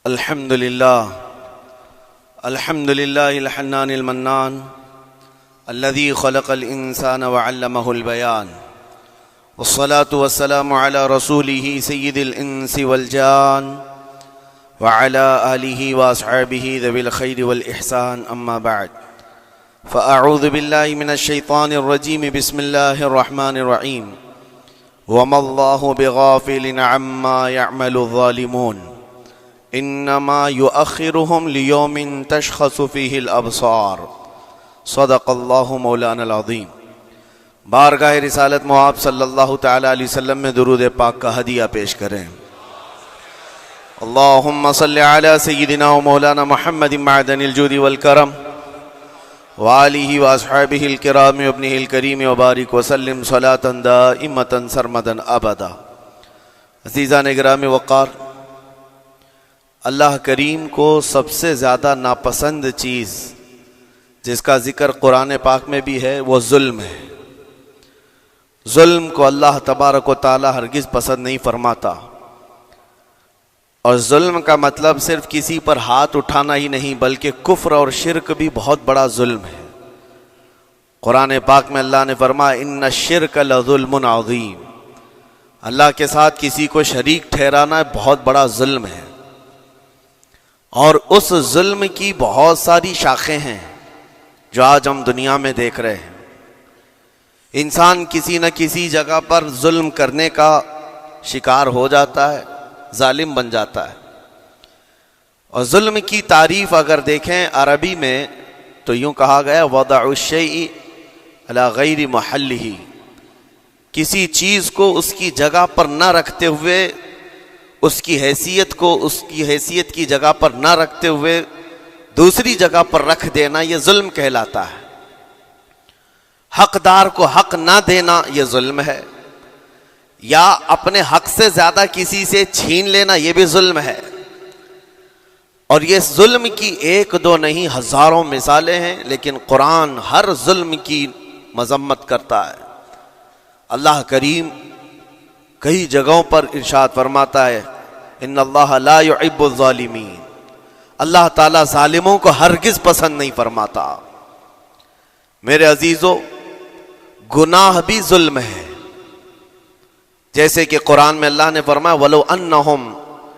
الحمد لله الحنان المنان الذي خلق الإنسان وعلمه البيان والصلاة والسلام على رسوله سيد الإنس والجان وعلى آله وأصحابه ذوي الخير والإحسان أما بعد فأعوذ بالله من الشيطان الرجيم بسم الله الرحمن الرحيم وما الله بغافل عما يعمل الظالمون انما يؤخرهم ليوم تشخص فيه الابصار صدق اللہ مولانا العظیم۔ بارگاہ رسالت مواب صلی اللہ تعالی علیہ وسلم میں درود پاک کا ہدیہ پیش کریں۔ اللہم صلی علی سیدنا و مولانا محمد معدن الجود والکرم وآلہ واصحابہ الکرام وابنہ الکریم وبارک وسلم صلاة دائمة سرمدا ابدا۔ عزیزان گرامی وقار، اللہ کریم کو سب سے زیادہ ناپسند چیز جس کا ذکر قرآن پاک میں بھی ہے وہ ظلم ہے۔ ظلم کو اللہ تبارک و تعالی ہرگز پسند نہیں فرماتا، اور ظلم کا مطلب صرف کسی پر ہاتھ اٹھانا ہی نہیں بلکہ کفر اور شرک بھی بہت بڑا ظلم ہے۔ قرآن پاک میں اللہ نے فرمایا ان الشرک لظلم عظیم، اللہ کے ساتھ کسی کو شریک ٹھہرانا بہت بڑا ظلم ہے، اور اس ظلم کی بہت ساری شاخیں ہیں جو آج ہم دنیا میں دیکھ رہے ہیں۔ انسان کسی نہ کسی جگہ پر ظلم کرنے کا شکار ہو جاتا ہے، ظالم بن جاتا ہے۔ اور ظلم کی تعریف اگر دیکھیں عربی میں تو یوں کہا گیا وضع الشیء علی غیر محلہ، کسی چیز کو اس کی جگہ پر نہ رکھتے ہوئے، اس کی حیثیت کو اس کی حیثیت کی جگہ پر نہ رکھتے ہوئے دوسری جگہ پر رکھ دینا، یہ ظلم کہلاتا ہے۔ حقدار کو حق نہ دینا یہ ظلم ہے، یا اپنے حق سے زیادہ کسی سے چھین لینا یہ بھی ظلم ہے۔ اور یہ ظلم کی ایک دو نہیں ہزاروں مثالیں ہیں، لیکن قرآن ہر ظلم کی مذمت کرتا ہے۔ اللہ کریم کئی جگہوں پر ارشاد فرماتا ہے ان اللہ لا يحب الظالمین، اللہ تعالیٰ ظالموں کو ہرگز پسند نہیں فرماتا۔ میرے عزیزو، گناہ بھی ظلم ہے، جیسے کہ قرآن میں اللہ نے فرمایا وَلَوْ أَنَّهُمْ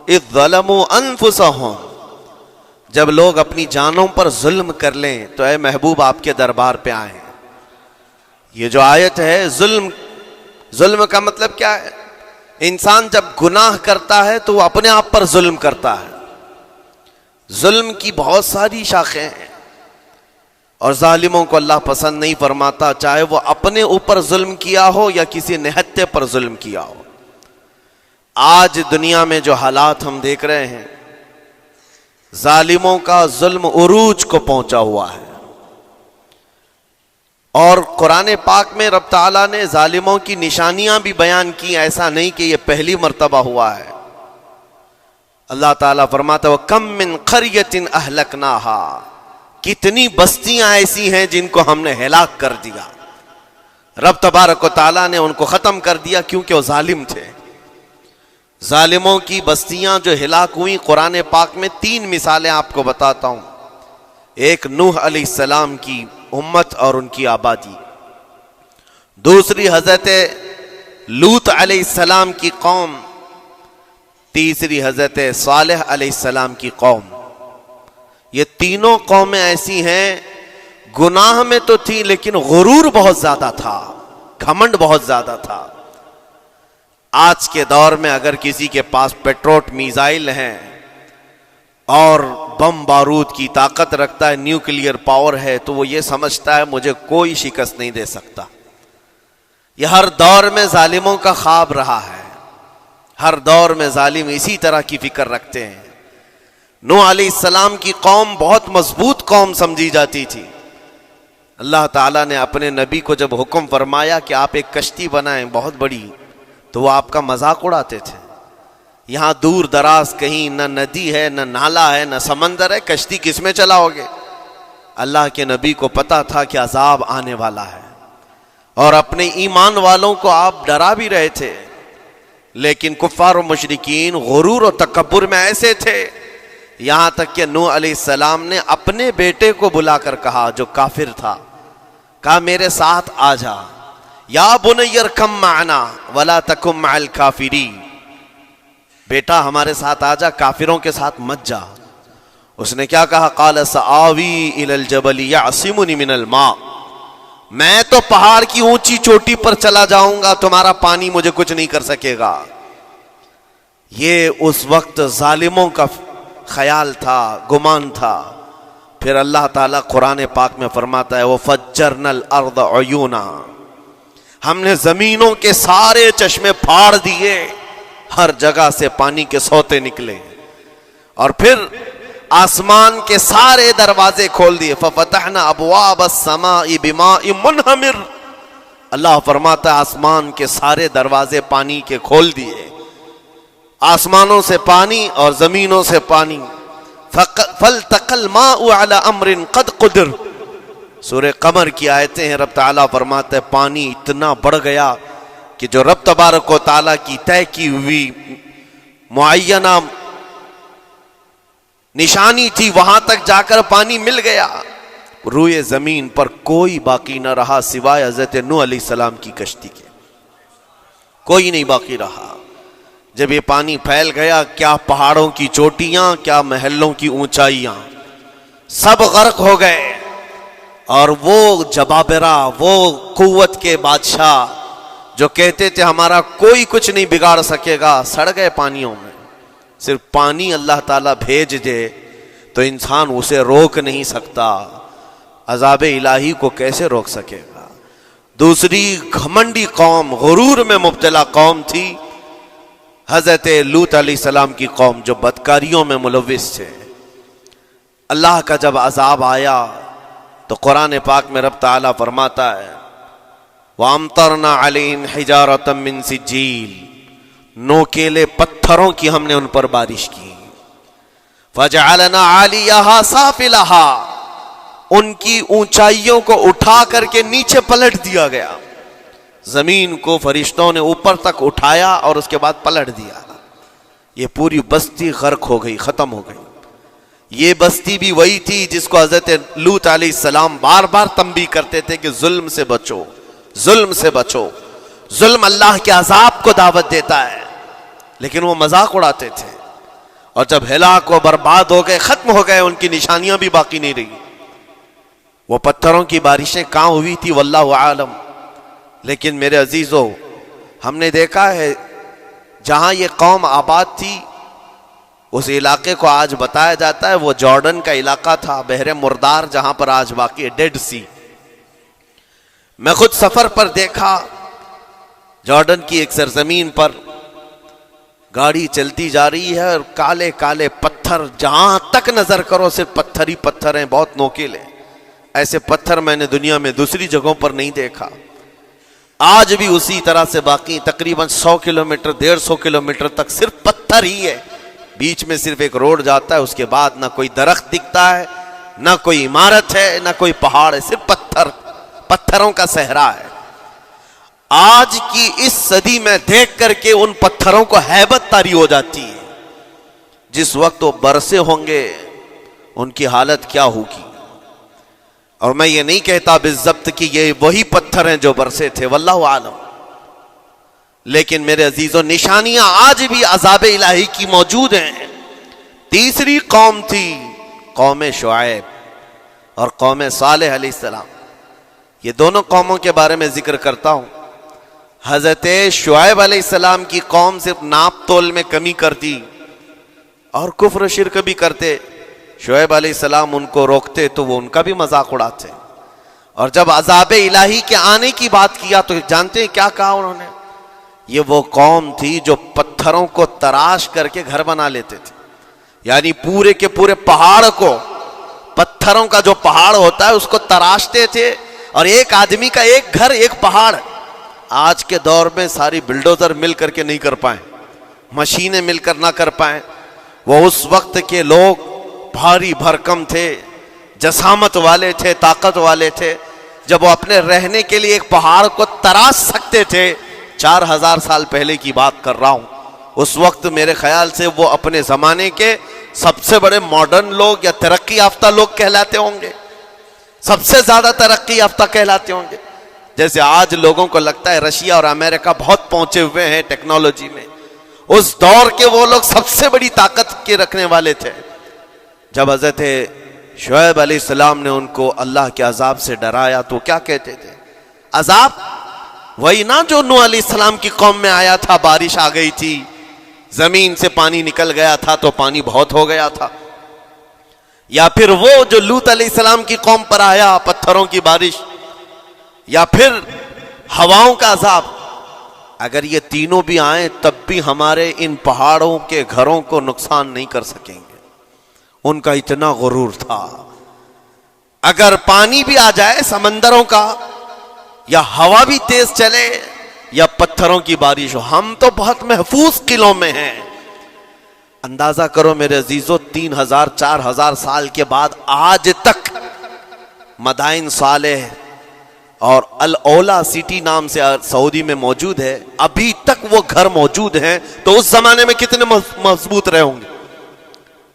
إِذْ ظَلَمُوا أَنفُسَهُمْ، جب لوگ اپنی جانوں پر ظلم کر لیں تو اے محبوب آپ کے دربار پہ آئیں۔ یہ جو آیت ہے، ظلم کا مطلب کیا ہے؟ انسان جب گناہ کرتا ہے تو وہ اپنے آپ پر ظلم کرتا ہے۔ ظلم کی بہت ساری شاخیں ہیں، اور ظالموں کو اللہ پسند نہیں فرماتا، چاہے وہ اپنے اوپر ظلم کیا ہو یا کسی نہتے پر ظلم کیا ہو۔ آج دنیا میں جو حالات ہم دیکھ رہے ہیں، ظالموں کا ظلم عروج کو پہنچا ہوا ہے، اور قرآن پاک میں رب تعالیٰ نے ظالموں کی نشانیاں بھی بیان کی، ایسا نہیں کہ یہ پہلی مرتبہ ہوا ہے۔ اللہ تعالیٰ فرماتا ہے وَكَم مِّن قَرْيَةٍ أَهْلَكْنَاهَا، کتنی بستیاں ایسی ہیں جن کو ہم نے ہلاک کر دیا۔ رب تبارک و تعالیٰ نے ان کو ختم کر دیا کیونکہ وہ ظالم تھے۔ ظالموں کی بستیاں جو ہلاک ہوئیں، قرآن پاک میں 3 مثالیں آپ کو بتاتا ہوں۔ ایک نوح علیہ السلام کی امت اور ان کی آبادی، دوسری حضرت لوط علیہ السلام کی قوم، تیسری حضرت صالح علیہ السلام کی قوم۔ یہ تینوں قومیں ایسی ہیں، گناہ میں تو تھی لیکن غرور بہت زیادہ تھا، گھمنڈ بہت زیادہ تھا۔ آج کے دور میں اگر کسی کے پاس پیٹروٹ میزائل ہیں اور بم بارود کی طاقت رکھتا ہے، نیوکلیئر پاور ہے، تو وہ یہ سمجھتا ہے مجھے کوئی شکست نہیں دے سکتا۔ یہ ہر دور میں ظالموں کا خواب رہا ہے، ہر دور میں ظالم اسی طرح کی فکر رکھتے ہیں۔ نوح علیہ السلام کی قوم بہت مضبوط قوم سمجھی جاتی تھی۔ اللہ تعالیٰ نے اپنے نبی کو جب حکم فرمایا کہ آپ ایک کشتی بنائیں بہت بڑی، تو وہ آپ کا مذاق اڑاتے تھے۔ یہاں دور دراز کہیں نہ ندی ہے، نہ نالا ہے، نہ سمندر ہے، کشتی کس میں چلاؤ گے؟ اللہ کے نبی کو پتا تھا کہ عذاب آنے والا ہے، اور اپنے ایمان والوں کو آپ ڈرا بھی رہے تھے، لیکن کفار و مشرکین غرور و تکبر میں ایسے تھے یہاں تک کہ نوح علیہ السلام نے اپنے بیٹے کو بلا کر کہا جو کافر تھا، کہا میرے ساتھ آ جا، یا بنی ارکم معنا ولا تکن مع الکافرین، بیٹا ہمارے ساتھ آ جا، کافروں کے ساتھ مت جا۔ اس نے کیا کہا؟ قال سآوی الی الجبل یعصمنی من الماء، میں تو پہاڑ کی اونچی چوٹی پر چلا جاؤں گا، تمہارا پانی مجھے کچھ نہیں کر سکے گا۔ یہ اس وقت ظالموں کا خیال تھا، گمان تھا۔ پھر اللہ تعالیٰ قرآن پاک میں فرماتا ہے وَفَجَّرْنَا الْأَرْضَ عُيُونًا، ہم نے زمینوں کے سارے چشمے پھاڑ دیے، ہر جگہ سے پانی کے سوتے نکلے، اور پھر آسمان کے سارے دروازے کھول دیے۔ فَفَتَحْنَا أَبْوَابَ السَّمَاءِ بِمَاءٍ مُنْهَمِرٍ، اللہ فرماتا ہے آسمان کے سارے دروازے پانی کے کھول دیے، آسمانوں سے پانی اور زمینوں سے پانی۔ فَالْتَقَى الْمَاءُ عَلَى أَمْرٍ قَدْ قُدِرَ، سورہ قمر کی آیتیں ہیں، رب تعالیٰ فرماتا ہے پانی اتنا بڑھ گیا کہ جو رب تبارک و تعالیٰ کی طے کی ہوئی معینہ نشانی تھی وہاں تک جا کر پانی مل گیا، روئے زمین پر کوئی باقی نہ رہا سوائے حضرت نوح علیہ السلام کی کشتی کے، کوئی نہیں باقی رہا۔ جب یہ پانی پھیل گیا، کیا پہاڑوں کی چوٹیاں، کیا محلوں کی اونچائیاں، سب غرق ہو گئے، اور وہ جبابرہ، وہ قوت کے بادشاہ جو کہتے تھے ہمارا کوئی کچھ نہیں بگاڑ سکے گا، سڑ گئے پانیوں میں۔ صرف پانی اللہ تعالیٰ بھیج دے تو انسان اسے روک نہیں سکتا، عذاب الہی کو کیسے روک سکے گا؟ دوسری گھمنڈی قوم، غرور میں مبتلا قوم تھی حضرت لوط علیہ السلام کی قوم، جو بدکاریوں میں ملوث تھے۔ اللہ کا جب عذاب آیا تو قرآن پاک میں رب تعالیٰ فرماتا ہے وَأَمْطَرْنَا عَلَيْهِمْ حِجَارَةً مِّن سِجِّيلٍ، نوکیلے پتھروں کی ہم نے ان پر بارش کی۔ فَجَعَلْنَا عَالِيَهَا سَافِلَهَا، ان کی اونچائیوں کو اٹھا کر کے نیچے پلٹ دیا گیا، زمین کو فرشتوں نے اوپر تک اٹھایا اور اس کے بعد پلٹ دیا، یہ پوری بستی غرق ہو گئی، ختم ہو گئی۔ یہ بستی بھی وہی تھی جس کو حضرت لوط علیہ السلام بار بار تنبیہ کرتے تھے کہ ظلم سے بچو، ظلم سے بچو، ظلم اللہ کے عذاب کو دعوت دیتا ہے، لیکن وہ مذاق اڑاتے تھے، اور جب ہلاک و برباد ہو گئے، ختم ہو گئے، ان کی نشانیاں بھی باقی نہیں رہی۔ وہ پتھروں کی بارشیں کہاں ہوئی تھی واللہ عالم، لیکن میرے عزیزو ہم نے دیکھا ہے جہاں یہ قوم آباد تھی اس علاقے کو آج بتایا جاتا ہے وہ جارڈن کا علاقہ تھا، بحر مردار جہاں پر آج باقی ہے، ڈیڈ سی۔ میں خود سفر پر دیکھا، جارڈن کی ایک سرزمین پر گاڑی چلتی جا رہی ہے اور کالے کالے پتھر، جہاں تک نظر کرو صرف پتھر ہی پتھر ہیں، بہت نوکیلے، ایسے پتھر میں نے دنیا میں دوسری جگہوں پر نہیں دیکھا۔ آج بھی اسی طرح سے باقی تقریباً 100 کلومیٹر 150 کلومیٹر تک صرف پتھر ہی ہے، بیچ میں صرف ایک روڈ جاتا ہے، اس کے بعد نہ کوئی درخت دکھتا ہے، نہ کوئی عمارت ہے، نہ کوئی پہاڑ ہے، صرف پتھر، پتھروں کا صحرا ہے۔ آج کی اس صدی میں دیکھ کر کے ان پتھروں کو ہیبت طاری ہو جاتی ہے، جس وقت وہ برسے ہوں گے ان کی حالت کیا ہوگی۔ اور میں یہ نہیں کہتا بالضبط کہ یہ وہی پتھر ہیں جو برسے تھے، واللہ عالم، لیکن میرے عزیزوں نشانیاں آج بھی عذاب الہی کی موجود ہیں۔ تیسری قوم تھی قوم شعیب اور قوم صالح علیہ السلام، یہ دونوں قوموں کے بارے میں ذکر کرتا ہوں۔ حضرت شعیب علیہ السلام کی قوم صرف ناپ تول میں کمی کرتی اور کفر و شرک بھی کرتے، شعیب علیہ السلام ان کو روکتے تو وہ ان کا بھی مذاق اڑاتے، اور جب عذاب الہی کے آنے کی بات کیا تو جانتے ہیں کیا کہا انہوں نے؟ یہ وہ قوم تھی جو پتھروں کو تراش کر کے گھر بنا لیتے تھے، یعنی پورے کے پورے پہاڑ کو، پتھروں کا جو پہاڑ ہوتا ہے اس کو تراشتے تھے، اور ایک آدمی کا ایک گھر ایک پہاڑ۔ آج کے دور میں ساری بلڈوزر مل کر کے نہیں کر پائیں، مشینیں مل کر نہ کر پائیں، وہ اس وقت کے لوگ بھاری بھرکم تھے، جسامت والے تھے، طاقت والے تھے، جب وہ اپنے رہنے کے لیے ایک پہاڑ کو تراش سکتے تھے۔ 4000 سال پہلے کی بات کر رہا ہوں، اس وقت میرے خیال سے وہ اپنے زمانے کے سب سے بڑے ماڈرن لوگ یا ترقی یافتہ لوگ کہلاتے ہوں گے، سب سے زیادہ ترقی یافتہ کہلاتے ہوں گے. جیسے آج لوگوں کو لگتا ہے رشیا اور امریکہ بہت پہنچے ہوئے ہیں ٹیکنالوجی میں، اس دور کے وہ لوگ سب سے بڑی طاقت کے رکھنے والے تھے. جب حضرت شعیب علیہ السلام نے ان کو اللہ کے عذاب سے ڈرایا تو کیا کہتے تھے؟ عذاب وہی نا جو نوح علیہ السلام کی قوم میں آیا تھا، بارش آ گئی تھی، زمین سے پانی نکل گیا تھا تو پانی بہت ہو گیا تھا. یا پھر وہ جو لوط علیہ السلام کی قوم پر آیا، پتھروں کی بارش، یا پھر ہواؤں کا عذاب. اگر یہ تینوں بھی آئیں تب بھی ہمارے ان پہاڑوں کے گھروں کو نقصان نہیں کر سکیں گے. ان کا اتنا غرور تھا. اگر پانی بھی آ جائے سمندروں کا، یا ہوا بھی تیز چلے، یا پتھروں کی بارش ہو، ہم تو بہت محفوظ قلعوں میں ہیں. اندازہ کرو میرے عزیزو، 3000 4000 سال کے بعد آج تک مدائن صالح اور الاولا سٹی نام سے سعودی میں موجود ہے، ابھی تک وہ گھر موجود ہیں. تو اس زمانے میں کتنے مضبوط رہے ہوں گے؟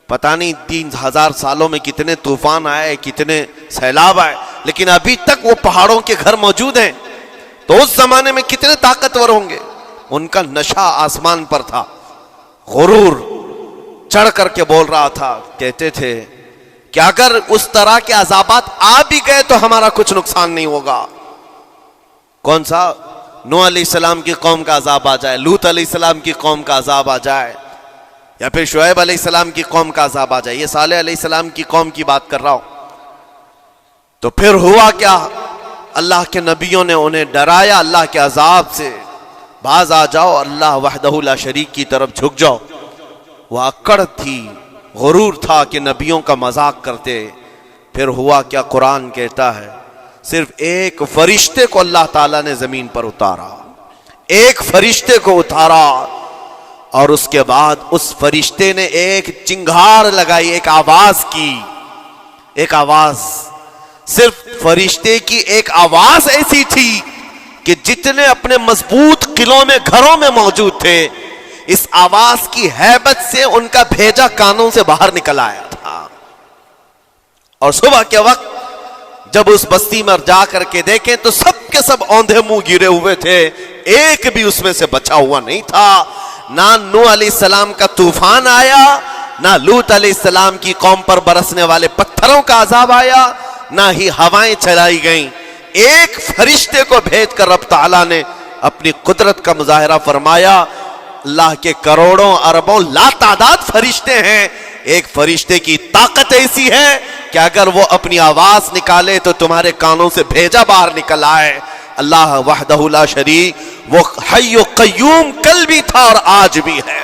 پتہ نہیں 3000 سالوں میں کتنے طوفان آئے، کتنے سیلاب آئے، لیکن ابھی تک وہ پہاڑوں کے گھر موجود ہیں. تو اس زمانے میں کتنے طاقتور ہوں گے. ان کا نشہ آسمان پر تھا، غرور چڑھ کر کے بول رہا تھا. کہتے تھے کہ اگر اس طرح کے عذابات آ بھی گئے تو ہمارا کچھ نقصان نہیں ہوگا. کون سا؟ نوح علیہ السلام کی قوم کا عذاب آ جائے، لوط علیہ السلام کی قوم کا عذاب آ جائے، یا پھر شعیب علیہ السلام کی قوم کا عذاب آ جائے. یہ صالح علیہ السلام کی قوم کی بات کر رہا ہوں. تو پھر ہوا کیا؟ اللہ کے نبیوں نے انہیں ڈرایا اللہ کے عذاب سے. باز آ جاؤ، اللہ وحدہ لا شریک کی طرف جھک جاؤ. وہ اکڑ تھی، غرور تھا کہ نبیوں کا مذاق کرتے. پھر ہوا کیا؟ قرآن کہتا ہے صرف ایک فرشتے کو اللہ تعالیٰ نے زمین پر اتارا، ایک فرشتے کو اتارا، اور اس کے بعد اس فرشتے نے ایک چنگھاڑ لگائی، ایک آواز کی. ایک آواز، صرف فرشتے کی ایک آواز ایسی تھی کہ جتنے اپنے مضبوط قلعوں میں گھروں میں موجود تھے، اس آواز کی ہیبت سے ان کا بھیجا کانوں سے باہر نکل آیا تھا. اور صبح کے وقت جب اس بستی میں جا کر کے دیکھیں تو سب کے سب اوندھے منہ گرے ہوئے تھے، ایک بھی اس میں سے بچا ہوا نہیں تھا. نہ نوح علیہ السلام کا طوفان آیا، نہ لوط علیہ السلام کی قوم پر برسنے والے پتھروں کا عذاب آیا، نہ ہی ہوائیں چلائی گئیں. ایک فرشتے کو بھیج کر رب تعالیٰ نے اپنی قدرت کا مظاہرہ فرمایا. اللہ کے کروڑوں اربوں لا تعداد فرشتے ہیں، ایک فرشتے کی طاقت ایسی ہے کہ اگر وہ اپنی آواز نکالے تو تمہارے کانوں سے بھیجا باہر نکل آئے. اللہ وحدہ لا شریک، وہ حی و قیوم کل بھی تھا اور آج بھی ہے.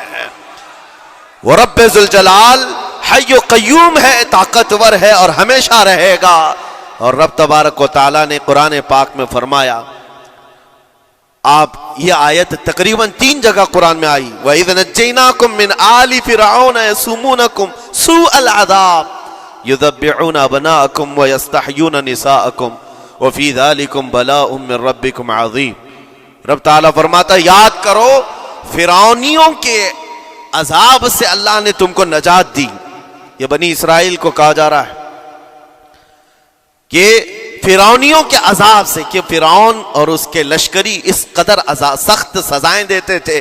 وہ رب ذوالجلال حی و قیوم ہے، طاقتور ہے اور ہمیشہ رہے گا. اور رب تبارک و تعالیٰ نے قرآن پاک میں فرمایا، آپ یہ آیت تقریباً 3 جگہ قرآن میں آئی، وَإِذْ نَجَّيْنَاكُمْ مِنْ آلِ فِرْعَوْنَ يَسُومُونَكُمْ سُوءَ الْعَذَابِ يُذَبِّحُونَ أَبْنَاءَكُمْ وَيَسْتَحْيُونَ نِسَاءَكُمْ وَفِي ذَلِكُمْ بَلَاءٌ مِّن رَبِّكُمْ عَظِيمٌ. رب تعالیٰ فرماتا یاد کرو فرعونیوں کے عذاب سے اللہ نے تم کو نجات دی. یہ بنی اسرائیل کو کہا جا رہا ہے کہ فرعونیوں کے عذاب سے، کہ فرعون اور اس کے لشکری اس قدر سخت سزائیں دیتے تھے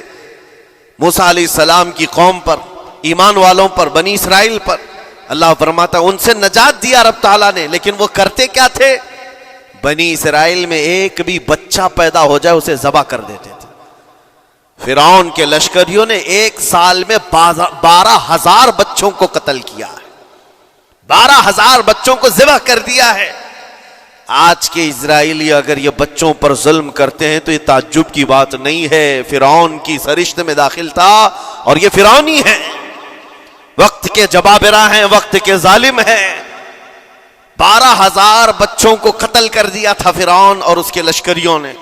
موسیٰ علیہ السلام کی قوم پر، ایمان والوں پر، بنی اسرائیل پر. اللہ فرماتا ان سے نجات دیا رب تعالیٰ نے. لیکن وہ کرتے کیا تھے؟ بنی اسرائیل میں ایک بھی بچہ پیدا ہو جائے اسے ذبح کر دیتے تھے. فرعون کے لشکریوں نے ایک سال میں 12,000 بچوں کو قتل کیا ہے، 12,000 بچوں کو ذبح کر دیا ہے. آج کے اسرائیلی اگر یہ بچوں پر ظلم کرتے ہیں تو یہ تعجب کی بات نہیں ہے. فرعون کی سرشت میں داخل تھا اور یہ فرعونی ہے، وقت کے جبابرہ ہیں، وقت کے ظالم ہیں. 12,000 بچوں کو قتل کر دیا تھا فرعون اور اس کے لشکریوں نے،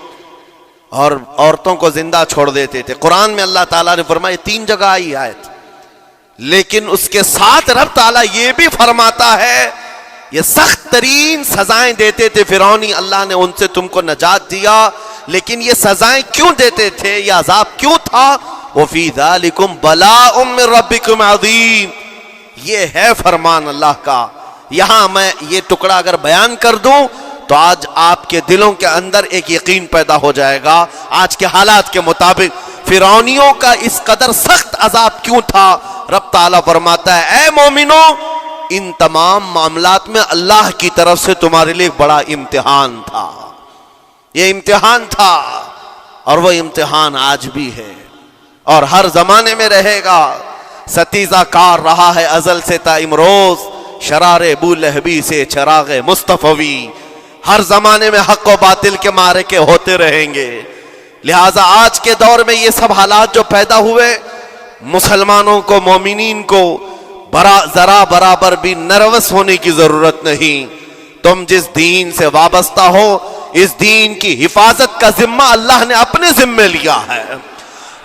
اور عورتوں کو زندہ چھوڑ دیتے تھے. قرآن میں اللہ تعالیٰ نے فرمایا 3 جگہ آئی آیت، لیکن اس کے ساتھ رب تعالیٰ یہ بھی فرماتا ہے یہ سخت ترین سزائیں دیتے تھے فرعونی، اللہ نے ان سے تم کو نجات دیا. لیکن یہ سزائیں کیوں دیتے تھے، یہ عذاب کیوں تھا؟ وَفِي ذَلِكُمْ بَلَاءٌ مِّن رَبِّكُمْ عَظِيمٌ. یہ ہے فرمان اللہ کا. یہاں میں یہ ٹکڑا اگر بیان کر دوں تو آج آپ کے دلوں کے اندر ایک یقین پیدا ہو جائے گا. آج کے حالات کے مطابق فرعونیوں کا اس قدر سخت عذاب کیوں تھا؟ رب تعالیٰ فرماتا ہے اے مومنو ان تمام معاملات میں اللہ کی طرف سے تمہارے لیے ایک بڑا امتحان تھا. یہ امتحان تھا اور وہ امتحان آج بھی ہے اور ہر زمانے میں رہے گا. ستیزہ کار رہا ہے ازل سے تا امروز، شرار ابو لہبی سے چراغ مصطفی. ہر زمانے میں حق و باطل کے معرکے ہوتے رہیں گے. لہٰذا آج کے دور میں یہ سب حالات جو پیدا ہوئے، مسلمانوں کو، مومنین کو ذرا برابر بھی نروس ہونے کی ضرورت نہیں. تم جس دین سے وابستہ ہو، اس دین کی حفاظت کا ذمہ اللہ نے اپنے ذمے لیا ہے.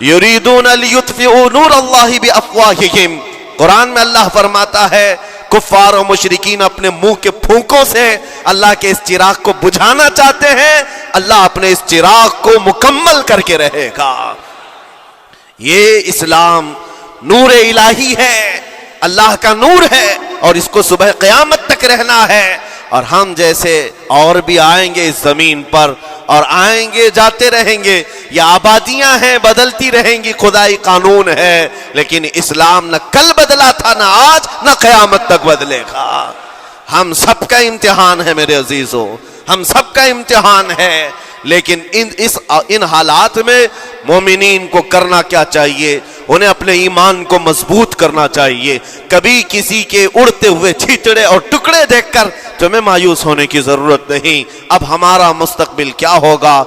یریدون لیطفئوا نور اللہ بافواہہم. قرآن میں اللہ فرماتا ہے کفار و مشرکین اپنے منہ کے پھونکوں سے اللہ کے اس چراغ کو بجھانا چاہتے ہیں، اللہ اپنے اس چراغ کو مکمل کر کے رہے گا. یہ اسلام نور الہی ہے، اللہ کا نور ہے اور اس کو صبح قیامت تک رہنا ہے. اور ہم جیسے اور بھی آئیں گے اس زمین پر اور آئیں گے جاتے رہیں گے. یہ آبادیاں ہیں، بدلتی رہیں گی، خدائی قانون ہے، لیکن اسلام نہ کل بدلا تھا، نہ آج، نہ قیامت تک بدلے گا. ہم سب کا امتحان ہے میرے عزیزو، ہم سب کا امتحان ہے. لیکن ان حالات میں مومنین کو کرنا کیا چاہیے؟ انہیں اپنے ایمان کو مضبوط کرنا چاہیے. کبھی کسی کے اڑتے ہوئے چھیٹڑے اور ٹکڑے دیکھ کر تمہیں مایوس ہونے کی ضرورت نہیں. اب ہمارا مستقبل کیا ہوگا؟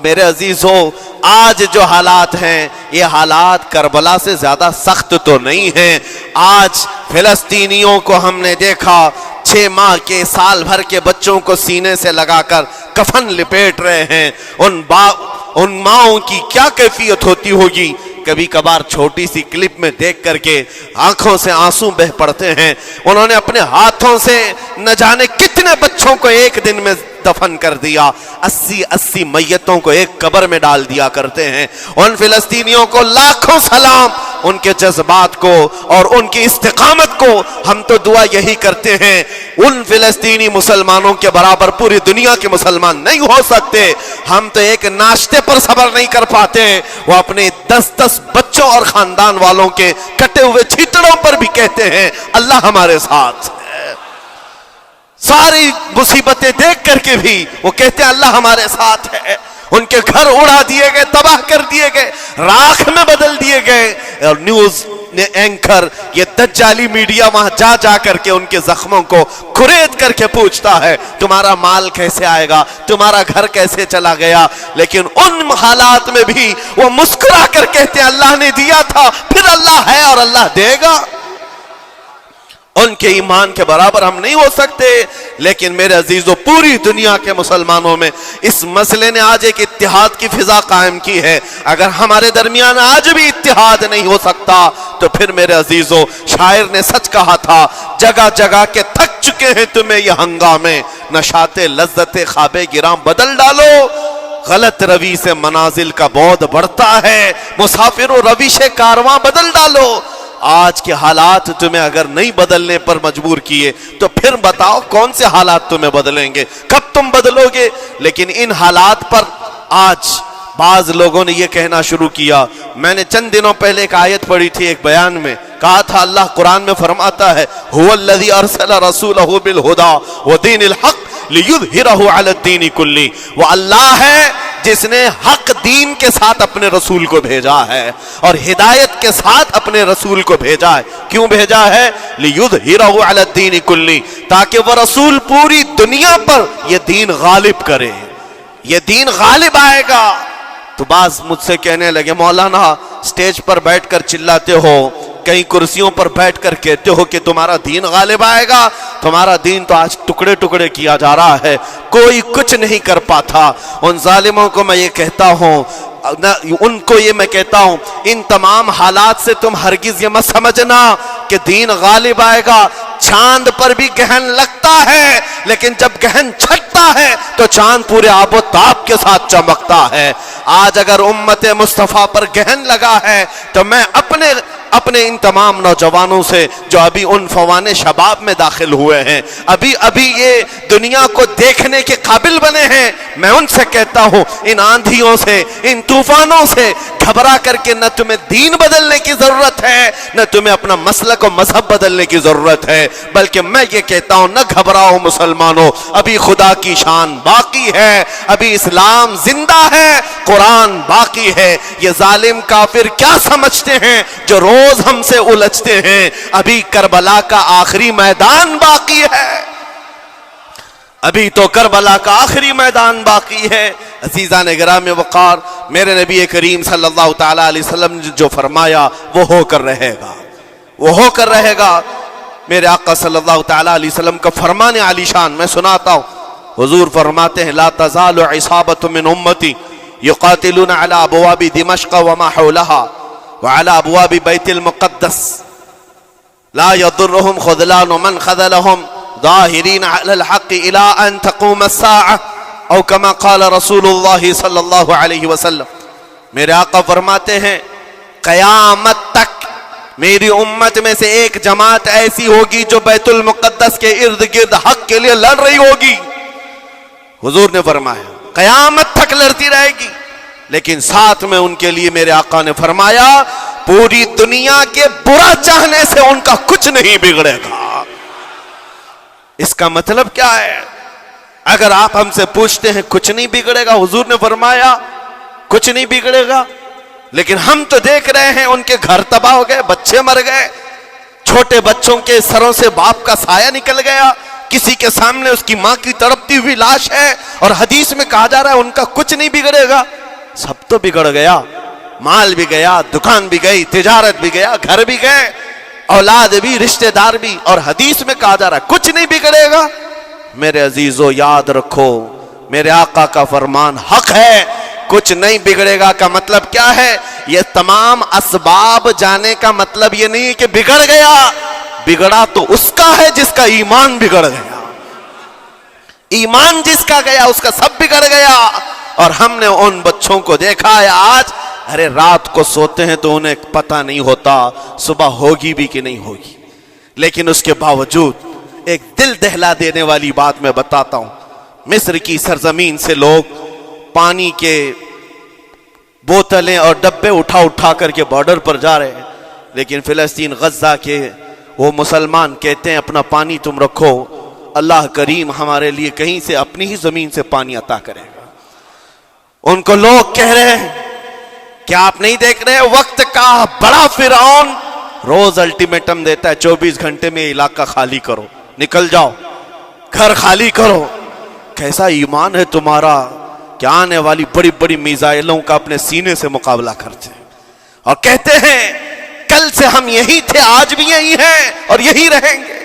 میرے عزیزو، آج جو حالات ہیں یہ حالات کربلا سے زیادہ سخت تو نہیں ہیں. آج فلسطینیوں کو ہم نے دیکھا 6 ماہ کے، سال بھر کے بچوں کو سینے سے لگا کر کفن لپیٹ رہے ہیں. ان ماؤں کی کیا کیفیت ہوتی ہوگی؟ کبھی کبھار چھوٹی سی کلپ میں دیکھ کر کے آنکھوں سے آنسو بہ پڑتے ہیں. انہوں نے اپنے ہاتھوں سے نہ جانے کتنے بچوں کو ایک دن میں دفن کر دیا. 80 میتوں کو ایک قبر میں ڈال دیا کرتے ہیں. ان فلسطینیوں کو لاکھوں سلام، ان کے جذبات کو اور ان کی استقامت کو. ہم تو دعا یہی کرتے ہیں ان فلسطینی مسلمانوں کے برابر پوری دنیا کے مسلمان نہیں ہو سکتے. ہم تو ایک ناشتے پر صبر نہیں کر پاتے، وہ اپنے 10 بچوں اور خاندان والوں کے کٹے ہوئے چھیٹڑوں پر بھی کہتے ہیں اللہ ہمارے ساتھ ہے. ساری مصیبتیں دیکھ کر کے بھی وہ کہتے ہیں اللہ ہمارے ساتھ ہے. ان کے گھر اڑا دیے گئے، تباہ کر دیے گئے، راکھ میں بدل دیے گئے. اور نیوز اینکر، یہ دجالی میڈیا وہاں جا کر کے ان کے زخموں کو کھرید کر کے پوچھتا ہے تمہارا مال کیسے آئے گا، تمہارا گھر کیسے چلا گیا. لیکن ان حالات میں بھی وہ مسکرا کر کہتے ہیں اللہ نے دیا تھا، پھر اللہ ہے اور اللہ دے گا. ان کے ایمان کے برابر ہم نہیں ہو سکتے. لیکن میرے عزیزو، پوری دنیا کے مسلمانوں میں اس مسئلے نے آج ایک اتحاد کی فضا قائم کی ہے. اگر ہمارے درمیان آج بھی اتحاد نہیں ہو سکتا تو پھر میرے عزیزو، شاعر نے سچ کہا تھا جگہ جگہ کے تھک چکے ہیں تمہیں یہ ہنگامے، نشاط لذت خواب گراں بدل ڈالو. غلط روی سے منازل کا بعد بڑھتا ہے، مسافر و روش کارواں بدل ڈالو. آج کے حالات تمہیں اگر نہیں بدلنے پر مجبور کیے تو پھر بتاؤ کون سے حالات تمہیں بدلیں گے، کب تم بدلو گے؟ لیکن ان حالات پر آج بعض لوگوں نے یہ کہنا شروع کیا. میں نے چند دنوں پہلے ایک آیت پڑھی تھی، ایک بیان میں کہا تھا اللہ قرآن میں فرماتا ہے هو الذی ارسل رسولہ بالہدی ودین الحق لیظہرہ علی الدین کلہ. وہ اللہ ہے جس نے حق دین کے ساتھ اپنے رسول کو بھیجا ہے اور ہدایت کے ساتھ اپنے رسول کو بھیجا ہے. کیوں بھیجا ہے؟ لیظہرہ علی الدین کلہ، تاکہ وہ رسول پوری دنیا پر یہ دین غالب کرے. یہ دین غالب آئے گا. تو بعض مجھ سے کہنے لگے مولانا سٹیج پر بیٹھ کر چلاتے ہو، کئی کرسیوں پر بیٹھ کر کہتے ہو کہ تمہارا دین غالب آئے گا. تمہارا دین تو آج ٹکڑے ٹکڑے کیا جا رہا ہے، کوئی کچھ نہیں کر پاتا. ان ظالموں کو میں یہ کہتا ہوں، ان کو یہ میں کہتا ہوں، ان تمام حالات سے تم ہرگز یہ مت سمجھنا کہ دین غالب آئے گا. چاند پر بھی گہن لگتا ہے، لیکن جب گہن چھٹتا ہے تو چاند پورے آب و تاب کے ساتھ چمکتا ہے. آج اگر امت مصطفیٰ پر گہن لگا ہے تو میں اپنے اپنے ان تمام نوجوانوں سے جو ابھی ان فوان شباب میں داخل ہوئے ہیں، ابھی یہ دنیا کو دیکھنے کے قابل بنے ہیں، میں ان سے کہتا ہوں ان آندھیوں سے، ان طوفانوں سے گھبرا کر کے نہ تمہیں دین بدلنے کی ضرورت ہے، نہ تمہیں اپنا مسلک و مذہب بدلنے کی ضرورت ہے، بلکہ میں یہ کہتا ہوں نہ گھبراؤ مسلمانوں، ابھی خدا کی شان باقی ہے، ابھی اسلام زندہ ہے، قرآن باقی ہے۔ یہ ظالم کافر کیا سمجھتے ہیں جو روز ہم سے الجھتے ہیں؟ ابھی کربلا کا آخری میدان باقی ہے، ابھی تو کربلا کا آخری میدان باقی ہے۔ عزیزان گرامی وقار، میرے نبی کریم صلی اللہ تعالی علیہ وسلم نے جو فرمایا وہ ہو کر رہے گا، وہ ہو کر رہے گا۔ میرے آقا صلی اللہ تعالی علیہ وسلم کا فرمان عالی شان میں سناتا ہوں۔ حضور فرماتے ہیں لا تزال عصابۃ من امتی یقاتلون علی ابواب دمشق وما حولها وعلى ابواب بیت المقدس لا يضرهم خذلان من خذلهم ظاہرین علی الحق الى ان تقوم الساعة او کما قال رسول اللہ صلی اللہ علیہ وسلم۔ میرے آقا فرماتے ہیں قیامت تک میری امت میں سے ایک جماعت ایسی ہوگی جو بیت المقدس کے ارد گرد حق کے لیے لڑ رہی ہوگی۔ حضور نے فرمایا قیامت تک لڑتی رہے گی، لیکن ساتھ میں ان کے لیے میرے آقا نے فرمایا پوری دنیا کے برا چاہنے سے ان کا کچھ نہیں بگڑے گا۔ اس کا مطلب کیا ہے؟ اگر آپ ہم سے پوچھتے ہیں کچھ نہیں بگڑے گا، حضور نے فرمایا کچھ نہیں بگڑے گا، لیکن ہم تو دیکھ رہے ہیں ان کے گھر تباہ ہو گئے، بچے مر گئے، چھوٹے بچوں کے سروں سے باپ کا سایہ نکل گیا، کسی کے سامنے اس کی ماں کی تڑپتی ہوئی لاش ہے، اور حدیث میں کہا جا رہا ہے ان کا کچھ نہیں بگڑے گا۔ سب تو بگڑ گیا، مال بھی گیا، دکان بھی گئی، تجارت بھی گیا، گھر بھی گئے، اولاد بھی، رشتہ دار بھی، اور حدیث میں کہا جا رہا ہے کچھ نہیں بگڑے گا۔ میرے عزیزو یاد رکھو میرے آقا کا فرمان حق ہے، کچھ نہیں بگڑے گا کا مطلب کیا ہے؟ یہ تمام اسباب جانے کا مطلب یہ نہیں کہ بگڑ گیا، بگڑا تو اس کا ہے جس کا ایمان بگڑ گیا، ایمان جس کا گیا اس کا سب بگڑ گیا۔ اور ہم نے ان بچوں کو دیکھا ہے آج، ارے رات کو سوتے ہیں تو انہیں پتہ نہیں ہوتا صبح ہوگی بھی کہ نہیں ہوگی، لیکن اس کے باوجود ایک دل دہلا دینے والی بات میں بتاتا ہوں۔ مصر کی سرزمین سے لوگ پانی کے بوتلیں اور ڈبے اٹھا کر کے بارڈر پر جا رہے ہیں، لیکن فلسطین غزہ کے وہ مسلمان کہتے ہیں اپنا پانی تم رکھو، اللہ کریم ہمارے لیے کہیں سے اپنی ہی زمین سے پانی عطا کرے گا۔ ان کو لوگ کہہ رہے ہیں کیا آپ نہیں دیکھ رہے وقت کا بڑا فرعون روز الٹیمیٹم دیتا ہے 24 گھنٹے میں علاقہ خالی کرو، نکل جاؤ، گھر خالی کرو۔ کیسا ایمان ہے تمہارا کہ آنے والی بڑی بڑی میزائلوں کا اپنے سینے سے مقابلہ کرتے ہیں اور کہتے ہیں کل سے ہم یہی تھے، آج بھی یہی ہیں اور یہی رہیں گے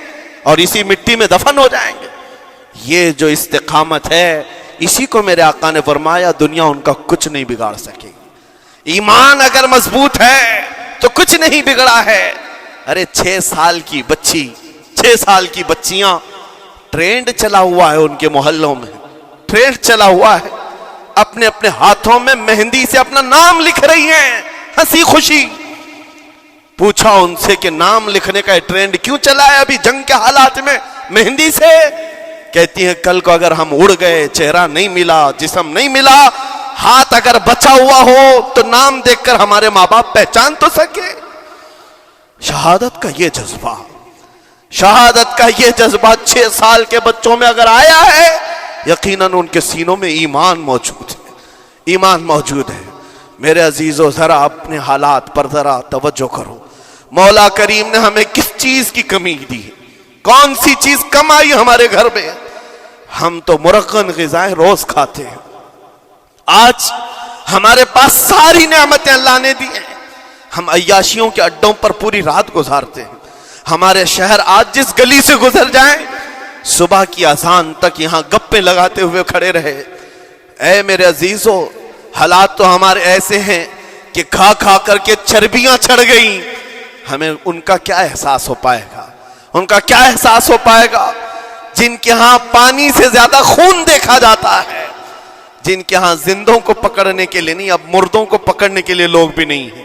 اور اسی مٹی میں دفن ہو جائیں گے۔ یہ جو استقامت ہے اسی کو میرے آقا نے فرمایا دنیا ان کا کچھ نہیں بگاڑ سکے گی۔ ایمان اگر مضبوط ہے تو کچھ نہیں بگڑا ہے۔ ارے 6 سال کی بچی، 6 سال کی بچیاں، ٹرینڈ چلا ہوا ہے ان کے محلوں میں، ٹرینڈ چلا ہوا ہے، اپنے اپنے ہاتھوں میں مہندی سے اپنا نام لکھ رہی ہیں ہنسی خوشی۔ پوچھا ان سے کہ نام لکھنے کا ٹرینڈ کیوں چلا ہے ابھی جنگ کے حالات میں مہندی سے؟ کہتی ہیں کل کو اگر ہم اڑ گئے، چہرہ نہیں ملا، جسم نہیں ملا، ہاتھ اگر بچا ہوا ہو تو نام دیکھ کر ہمارے ماں باپ پہچان تو سکے۔ شہادت کا یہ جذبہ، شہادت کا یہ جذبہ 6 سال کے بچوں میں اگر آیا ہے، یقیناً ان کے سینوں میں ایمان موجود ہے، ایمان موجود ہے۔ میرے عزیزو ذرا اپنے حالات پر ذرا توجہ کرو، مولا کریم نے ہمیں کس چیز کی کمی دی ہے؟ کون سی چیز کم آئی ہمارے گھر میں؟ ہم تو مرغن غذائیں روز کھاتے ہیں، آج ہمارے پاس ساری نعمتیں اللہ نے دی ہیں، ہم عیاشیوں کے اڈوں پر پوری رات گزارتے ہیں۔ ہمارے شہر آج جس گلی سے گزر جائیں صبح کی اذان تک یہاں گپیں لگاتے ہوئے کھڑے رہے۔ اے میرے عزیزو حالات تو ہمارے ایسے ہیں کہ کھا کھا کر کے چربیاں چڑھ گئیں، ہمیں ان کا کیا احساس ہو پائے گا؟ ان کا کیا احساس ہو پائے گا جن کے ہاں پانی سے زیادہ خون دیکھا جاتا ہے، جن کے ہاں زندوں کو پکڑنے کے لیے نہیں اب مردوں کو پکڑنے کے لیے لوگ بھی نہیں ہیں،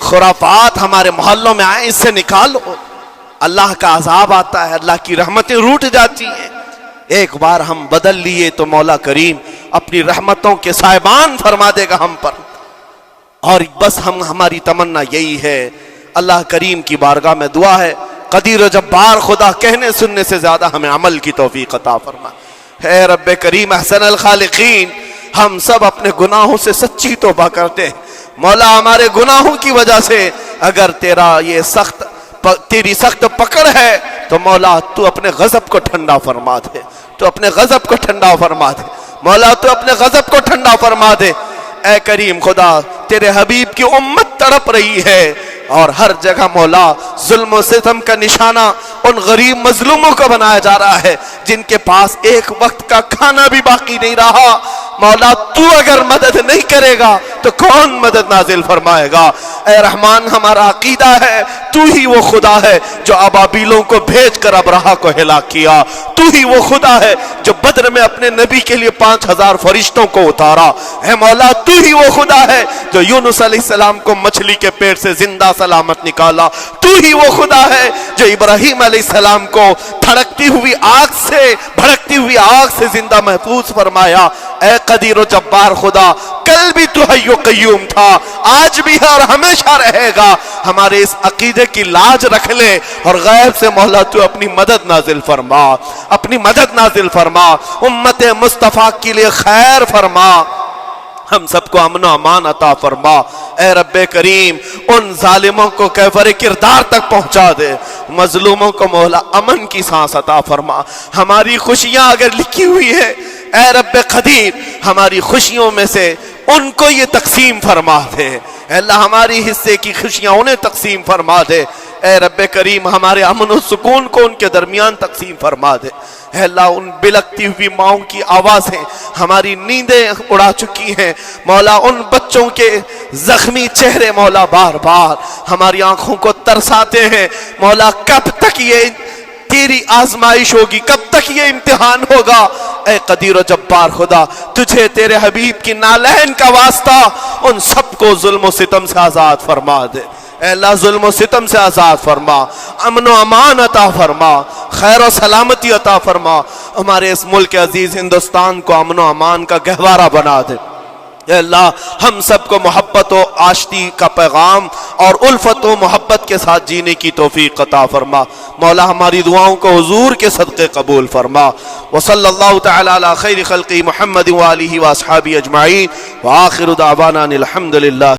خرافات ہمارے محلوں میں آئے، اس سے نکالو۔ اللہ کا عذاب آتا ہے، اللہ کی رحمتیں روٹ جاتی ہیں۔ ایک بار ہم بدل لیے تو مولا کریم اپنی رحمتوں کے سائبان فرما دے گا ہم پر، اور بس ہماری تمنا یہی ہے۔ اللہ کریم کی بارگاہ میں دعا ہے، قدیر و جبار خدا کہنے سننے سے زیادہ ہمیں عمل کی توفیق عطا فرما۔ اے رب کریم احسن الخالقین، ہم سب اپنے گناہوں سے سچی توبہ کرتے ہیں۔ مولا ہمارے گناہوں کی وجہ سے اگر تیری سخت پکڑ ہے تو مولا تو اپنے غضب کو ٹھنڈا فرما دے، تو اپنے غضب کو ٹھنڈا فرما دے مولا، تو اپنے غضب کو ٹھنڈا فرما دے۔ اے کریم خدا، تیرے حبیب کی امت تڑپ رہی ہے، اور ہر جگہ مولا ظلم و ستم کا نشانہ ان غریب مظلوموں کو بنایا جا رہا ہے جن کے پاس ایک وقت کا کھانا بھی باقی نہیں رہا۔ مولا تو اگر مدد نہیں کرے گا تو کون مدد نازل فرمائے گا؟ اے رحمان، ہمارا عقیدہ ہے تو ہی وہ خدا ہے جو ابابیلوں کو بھیج کر ابرہہ کو ہلاک کیا، تو ہی وہ خدا ہے جو بدر میں اپنے نبی کے لیے 5000 فرشتوں کو اتارا۔ اے مولا، تو ہی وہ خدا ہے جو یونس علیہ السلام کو مچھلی کے پیٹ سے زندہ سلامت نکالا، تو ہی وہ خدا ہے جو ابراہیم علیہ السلام کو بھڑکتی ہوئی آگ سے زندہ محفوظ فرمایا۔ اے قدیر و جبار خدا، کل بھی تو حی و قیوم تھا، آج بھی ہے اور ہمیشہ رہے گا۔ ہمارے اس عقیدے کی لاج رکھ لے، اور غیب سے مولا تو اپنی مدد نازل فرما، اپنی مدد نازل فرما، امت مصطفیٰ کے لیے خیر فرما، ہم سب کو امن و امان عطا فرما۔ اے رب کریم، ان ظالموں کو کیفر کردار تک پہنچا دے، مظلوموں کو مولا امن کی سانس عطا فرما۔ ہماری خوشیاں اگر لکھی ہوئی ہے اے رب قدیر، ہماری خوشیوں میں سے ان کو یہ تقسیم فرما دے۔ اے اللہ، ہماری حصے کی خوشیاں انہیں تقسیم فرما دے۔ اے رب کریم، ہمارے امن و سکون کو ان کے درمیان تقسیم فرما دے۔ اے اللہ، ان بلکتی ہوئی ماؤں کی آوازیں ہماری نیندیں اڑا چکی ہیں مولا، ان بچوں کے زخمی چہرے مولا بار بار ہماری آنکھوں کو ترساتے ہیں مولا۔ کب تک یہ تیری آزمائش ہوگی، کب تک یہ امتحان ہوگا؟ اے قدیر و جبار خدا، تجھے تیرے حبیب کی نالین کا واسطہ ان سب کو ظلم و ستم سے آزاد فرما دے۔ اے اللہ، ظلم و ستم سے آزاد فرما، امن و امان عطا فرما، خیر و سلامتی عطا فرما، ہمارے اس ملک عزیز ہندوستان کو امن و امان کا گہوارہ بنا دے۔ اے اللہ، ہم سب کو محبت و آشتی کا پیغام اور الفت و محبت کے ساتھ جینے کی توفیق عطا فرما۔ مولا، ہماری دعاؤں کو حضور کے صدقے قبول فرما۔ وصلی اللہ تعالی علی خیر خلقہ محمد وآلہ واصحابہ اجمعین، وآخر دعوانا الحمدللہ۔